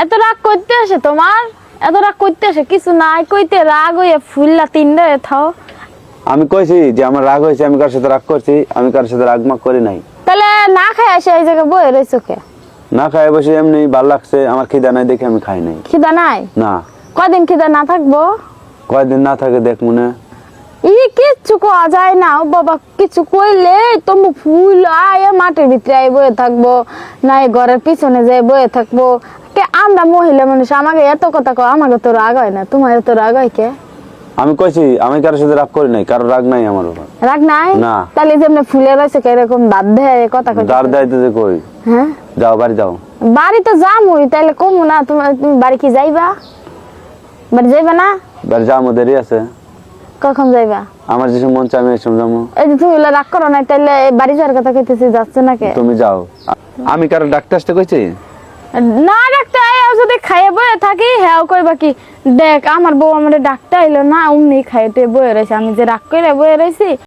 এত রাগ করতে আসে তোমার? এত রাগ করতে আসে? কিছু নাই কইতে রাগ হইয়া ফুললা তিনটা থাও। আমি কইছি যে আমার রাগ হয়েছে, আমি কার সাথে রাগ করছি? আমি কার সাথে রাগ মাগ করি নাই। তাহলে না খাই আসে এই জায়গায় বয়ে রয়েছো কে? না খাই বসে এমনি ভাল লাগছে, আমার খিদা নাই দেখে আমি খাই নাই। খিদা নাই? না। কদিন খিদা না থাকবো? কয়দিন না থাকে দেখ মনে। কিচ্ছু কোয়া যায় না ও বাবা, কিছু কইলে তুমি ফুল আয় মাটির ভিতরে আয় বয়ে থাকবো, নাই ঘরের পিছনে যাই বয়ে থাকবো। কে আমরা মহিলা মানুষ, আমাকে এত কথা কও, আমাকে তো রাগ হয় না, তোমার তো রাগ হয় কে? আমি কইছি আমি কারোর সাথে রাগ করি নাই, কারো রাগ নাই আমার উপর। রাগ নাই? না। তাহলে যেমন ফুলে রয়েছে এরকম দাঁত দেয় কথা কই? দাঁড় দাইতে যে কই। হ্যাঁ যাও বাড়ি যাও। বাড়ি তো যামুই, তাইলে কমু না? তুমি বাড়ি কি যাইবা? বাড়ি যাইবা না? বাড়ি যাবো, দেরি আছে। কখন যাইবা? আমার যে মন চাই আমি এসব যাবো। এই যে তুমি রাগ করো না, তাইলে বাড়ি যাওয়ার কথা কইতেছি, যাচ্ছে না কে? তুমি যাও। আমি কারো ডাকতে আসতে কইছি? না ডাকতে আইও, যদি খাইয়ে বয়ে থাকি হ্যাঁ কইবা কি দেখ আমার বউ আমার ডাকতে আইলো না, অমনি খাইতে বয়ে রয়েছে, আমি যে রাগ করে বয়ে রয়েছি।